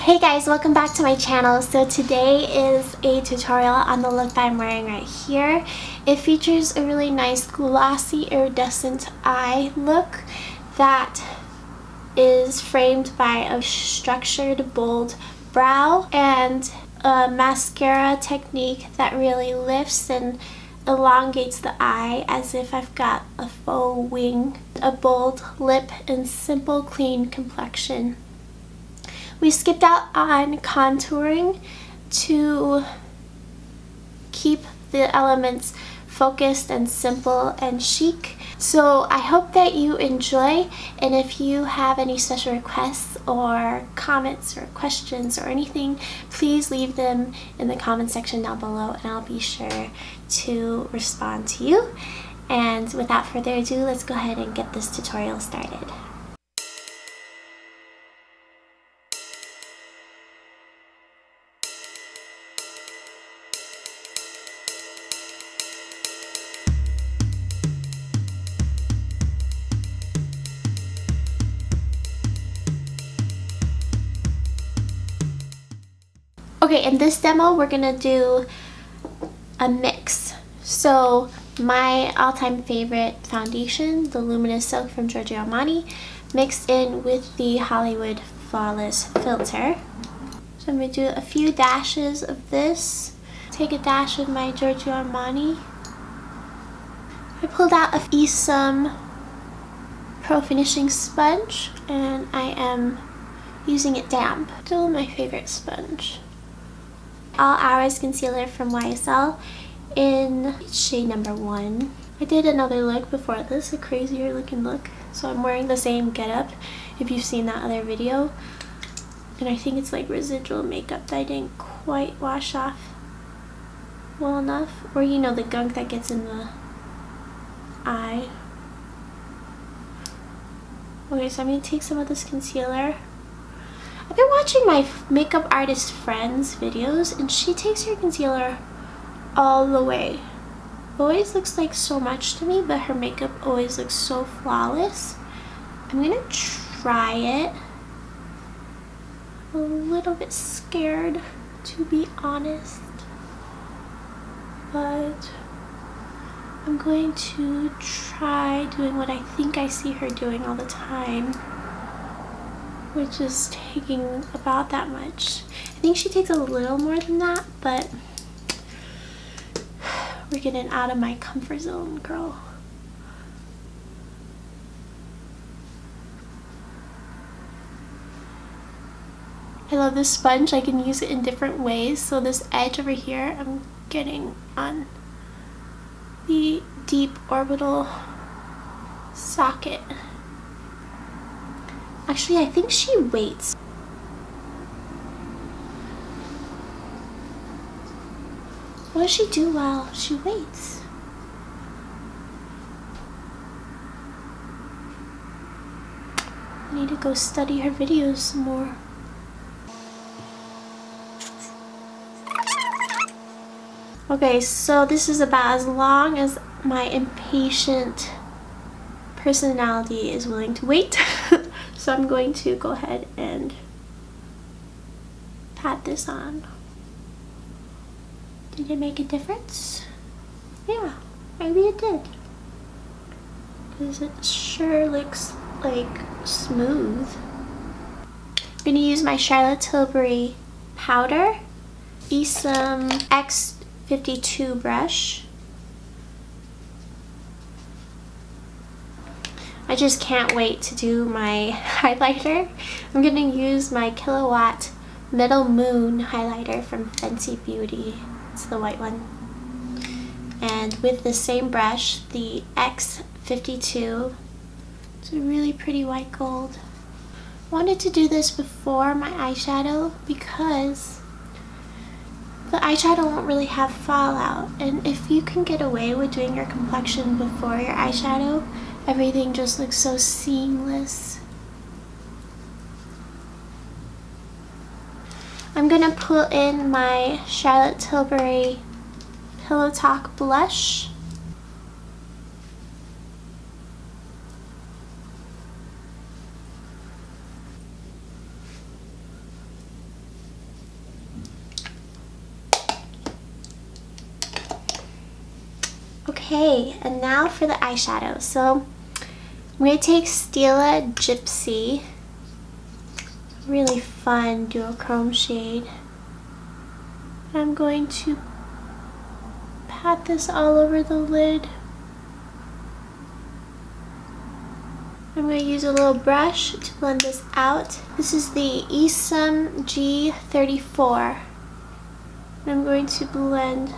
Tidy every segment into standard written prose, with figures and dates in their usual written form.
Hey guys, welcome back to my channel. So today is a tutorial on the look that I'm wearing right here. It features a really nice glossy iridescent eye look that is framed by a structured bold brow and a mascara technique that really lifts and elongates the eye as if I've got a faux wing, a bold lip, and simple clean complexion. We skipped out on contouring to keep the elements focused and simple and chic. So I hope that you enjoy, and if you have any special requests or comments or questions or anything, please leave them in the comment section down below and I'll be sure to respond to you. And without further ado, let's go ahead and get this tutorial started. Okay, in this demo, we're gonna do a mix. So my all-time favorite foundation, the Luminous Silk from Giorgio Armani, mixed in with the Hollywood Flawless filter. So I'm gonna do a few dashes of this. Take a dash of my Giorgio Armani. I pulled out a Esum Pro Finishing Sponge and I am using it damp. Still my favorite sponge. All Hours Concealer from YSL in shade number 1. I did another look before this, a crazier looking look. So I'm wearing the same getup if you've seen that other video. And I think it's like residual makeup that I didn't quite wash off well enough. Or you know, the gunk that gets in the eye. Okay, so I'm going to take some of this concealer. I've been watching my makeup artist friend's videos and she takes her concealer all the way. Always looks like so much to me, but her makeup always looks so flawless. I'm gonna try it. I'm a little bit scared, to be honest, but I'm going to try doing what I think I see her doing all the time, which is taking about that much. I think she takes a little more than that, but we're getting out of my comfort zone, girl. I love this sponge. I can use it in different ways. So this edge over here, I'm getting on the deep orbital socket. Actually, I think she waits. What does she do while she waits? I need to go study her videos some more. Okay, so this is about as long as my impatient personality is willing to wait. So I'm going to go ahead and pat this on. Did it make a difference? Yeah, maybe it did. Because it sure looks like smooth. I'm going to use my Charlotte Tilbury powder, Esum X52 brush. I just can't wait to do my highlighter. I'm going to use my Kilowatt Middle Moon highlighter from Fenty Beauty. It's the white one. And with the same brush, the X52. It's a really pretty white gold. I wanted to do this before my eyeshadow because the eyeshadow won't really have fallout. And if you can get away with doing your complexion before your eyeshadow, everything just looks so seamless. I'm gonna put in my Charlotte Tilbury Pillow Talk blush. Okay, and now for the eyeshadow. So I'm going to take Stila Gypsy, really fun duochrome shade. I'm going to pat this all over the lid. I'm going to use a little brush to blend this out. This is the Esom G34. I'm going to blend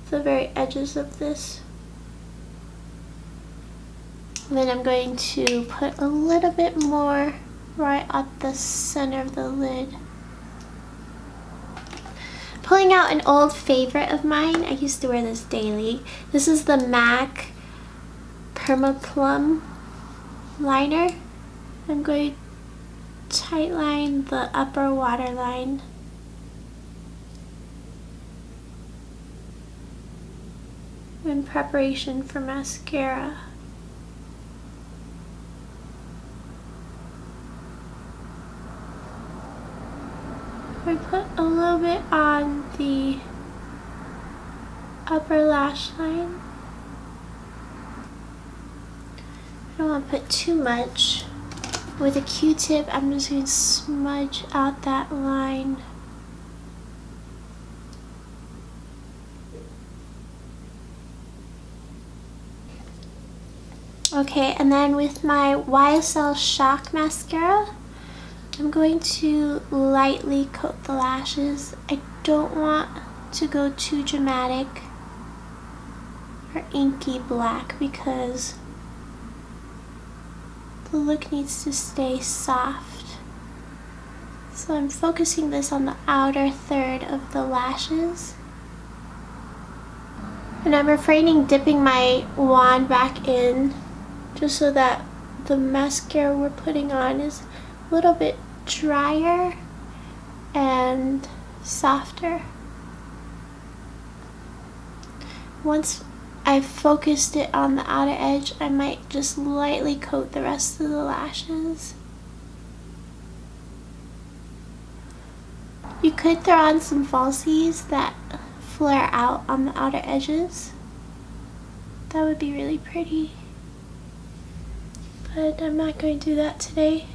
the very edges of this. And then I'm going to put a little bit more right at the center of the lid. Pulling out an old favorite of mine, I used to wear this daily. This is the MAC Permaplum liner. I'm going to tightline the upper waterline. In preparation for mascara. I put a little bit on the upper lash line. I don't want to put too much. With a Q-tip, I'm just going to smudge out that line. Okay, and then with my YSL Shock Mascara, I'm going to lightly coat the lashes. I don't want to go too dramatic or inky black because the look needs to stay soft. So I'm focusing this on the outer third of the lashes. And I'm refraining dipping my wand back in just so that the mascara we're putting on is a little bit drier and softer. Once I've focused it on the outer edge, I might just lightly coat the rest of the lashes. You could throw on some falsies that flare out on the outer edges. That would be really pretty. But I'm not going to do that today.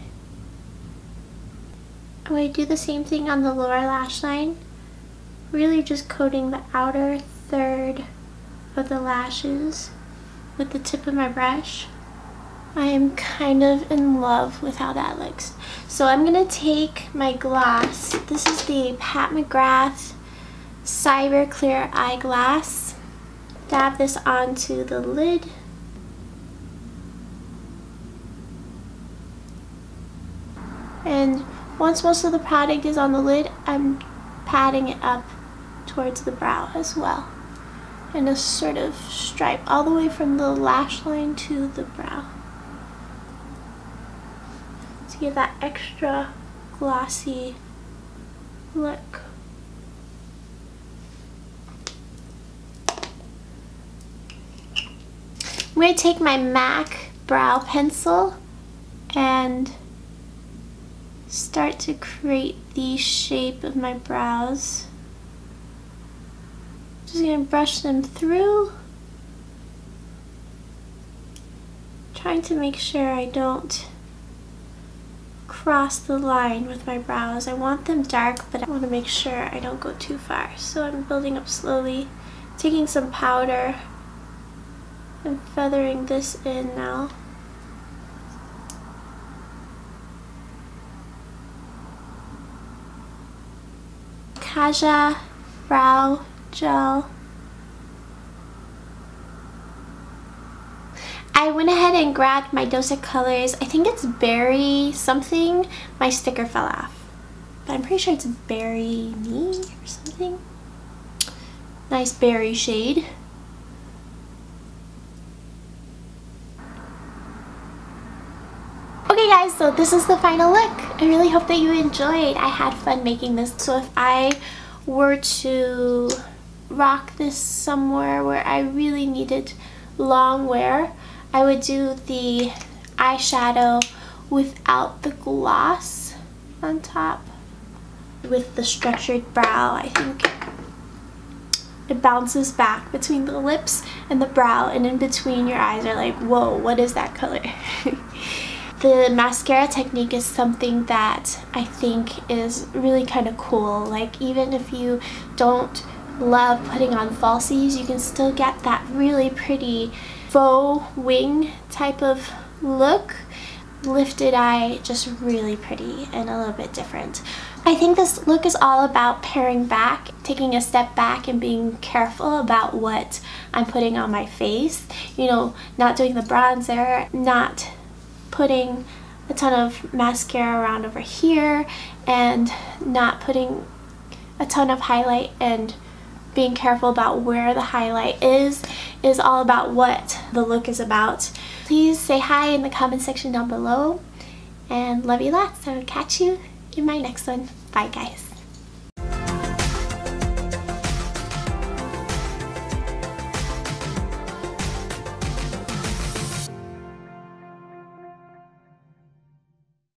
I'm going to do the same thing on the lower lash line. Really just coating the outer third of the lashes with the tip of my brush. I am kind of in love with how that looks. So I'm going to take my gloss. This is the Pat McGrath Cyber Clear Eyeglass. Dab this onto the lid. And once most of the product is on the lid, I'm patting it up towards the brow as well. And a sort of stripe all the way from the lash line to the brow. To give that extra glossy look. I'm going to take my MAC brow pencil and start to create the shape of my brows. Just going to brush them through, trying to make sure I don't cross the line with my brows. I want them dark, but I want to make sure I don't go too far. So I'm building up slowly, taking some powder and feathering this in now. Kaja brow gel. I went ahead and grabbed my Dosa Colors. I think it's berry something. My sticker fell off, but I'm pretty sure it's berry me or something. Nice berry shade. Okay guys, so this is the final look. I really hope that you enjoyed. I had fun making this. So if I were to rock this somewhere where I really needed long wear, I would do the eyeshadow without the gloss on top. with the structured brow. I think it bounces back between the lips and the brow, and in between your eyes are like, whoa, what is that color? The mascara technique is something that I think is really kind of cool. Like, even if you don't love putting on falsies, you can still get that really pretty faux wing type of look. Lifted eye, just really pretty and a little bit different. I think this look is all about paring back, taking a step back and being careful about what I'm putting on my face. You know, not doing the bronzer, not putting a ton of mascara around over here, and not putting a ton of highlight, and being careful about where the highlight is all about what the look is about. Please say hi in the comment section down below, and love you lots. I will catch you in my next one. Bye guys.